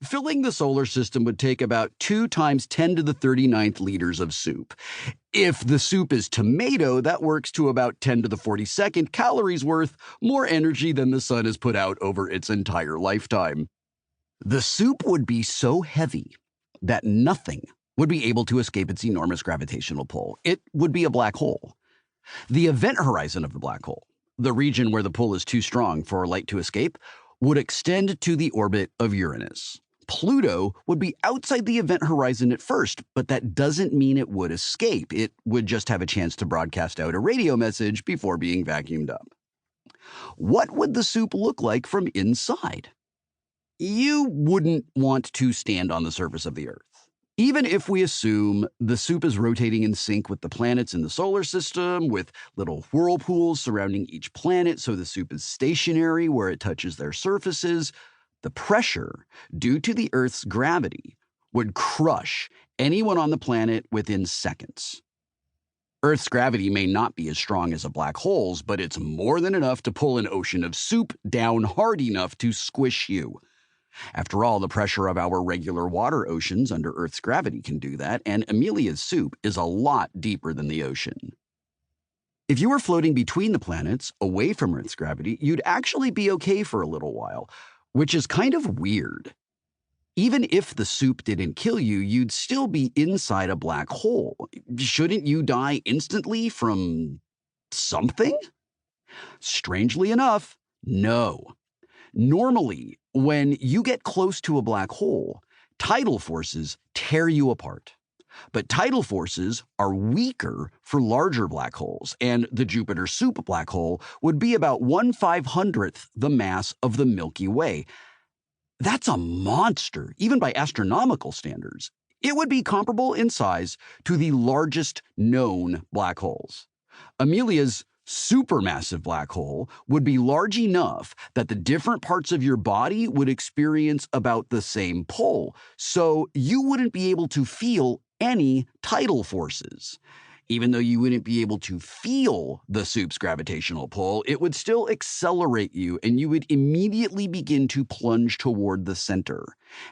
Filling the solar system would take about 2 times 10 to the 39th liters of soup. If the soup is tomato, that works to about 10 to the 42nd calories worth, more energy than the sun has put out over its entire lifetime. The soup would be so heavy that nothing would be able to escape its enormous gravitational pull. It would be a black hole. The event horizon of the black hole, the region where the pull is too strong for light to escape, would extend to the orbit of Uranus. Pluto would be outside the event horizon at first, but that doesn't mean it would escape. It would just have a chance to broadcast out a radio message before being vacuumed up. What would the soup look like from inside? You wouldn't want to stand on the surface of the Earth. Even if we assume the soup is rotating in sync with the planets in the solar system, with little whirlpools surrounding each planet so the soup is stationary where it touches their surfaces, the pressure due to the Earth's gravity would crush anyone on the planet within seconds. Earth's gravity may not be as strong as a black hole's, but it's more than enough to pull an ocean of soup down hard enough to squish you. After all, the pressure of our regular water oceans under Earth's gravity can do that, and Amelia's soup is a lot deeper than the ocean. If you were floating between the planets, away from Earth's gravity, you'd actually be okay for a little while, which is kind of weird. Even if the soup didn't kill you, you'd still be inside a black hole. Shouldn't you die instantly from something? Strangely enough, no. Normally, when you get close to a black hole, tidal forces tear you apart. But tidal forces are weaker for larger black holes, and the Jupiter soup black hole would be about 1/500th the mass of the Milky Way. That's a monster, even by astronomical standards. It would be comparable in size to the largest known black holes. Amelia's supermassive black hole would be large enough that the different parts of your body would experience about the same pull, so you wouldn't be able to feel any tidal forces. Even though you wouldn't be able to feel the soup's gravitational pull, it would still accelerate you, and you would immediately begin to plunge toward the center.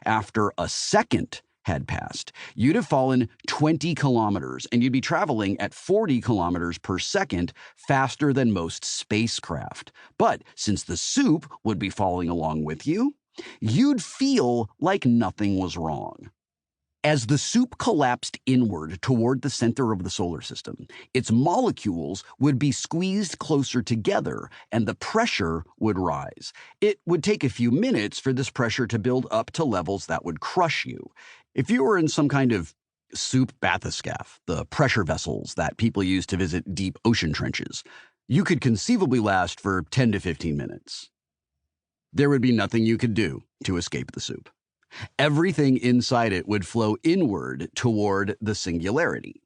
After a second had passed, you'd have fallen 20 kilometers, and you'd be traveling at 40 kilometers per second, faster than most spacecraft. But since the soup would be falling along with you, you'd feel like nothing was wrong. As the soup collapsed inward toward the center of the solar system, its molecules would be squeezed closer together and the pressure would rise. It would take a few minutes for this pressure to build up to levels that would crush you. If you were in some kind of soup bathyscaphe, the pressure vessels that people use to visit deep ocean trenches, you could conceivably last for 10 to 15 minutes. There would be nothing you could do to escape the soup. Everything inside it would flow inward toward the singularity.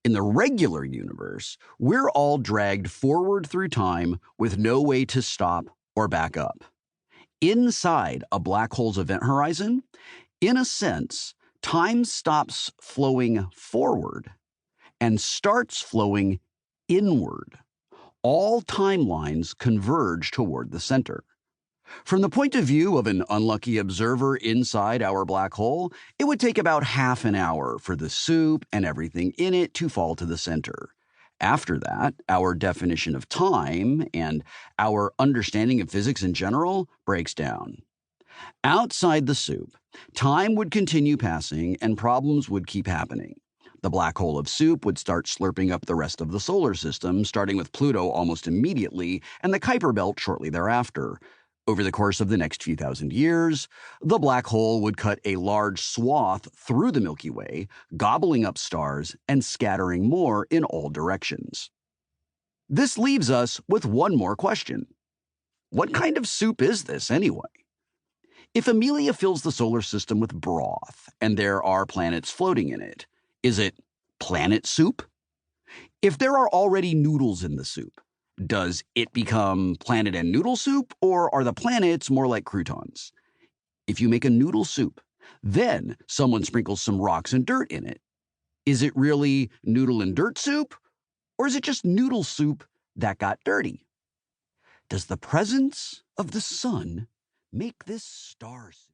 In the regular universe, we're all dragged forward through time with no way to stop or back up. Inside a black hole's event horizon, in a sense, time stops flowing forward and starts flowing inward. All timelines converge toward the center. From the point of view of an unlucky observer inside our black hole, it would take about half an hour for the soup and everything in it to fall to the center. After that, our definition of time and our understanding of physics in general breaks down. Outside the soup, time would continue passing and problems would keep happening. The black hole of soup would start slurping up the rest of the solar system, starting with Pluto almost immediately and the Kuiper Belt shortly thereafter. Over the course of the next few thousand years, the black hole would cut a large swath through the Milky Way, gobbling up stars and scattering more in all directions. This leaves us with one more question. What kind of soup is this anyway? If Amelia fills the solar system with broth and there are planets floating in it, is it planet soup? If there are already noodles in the soup, does it become planet and noodle soup, or are the planets more like croutons? If you make a noodle soup, then someone sprinkles some rocks and dirt in it. Is it really noodle and dirt soup, or is it just noodle soup that got dirty? Does the presence of the sun make this star soup?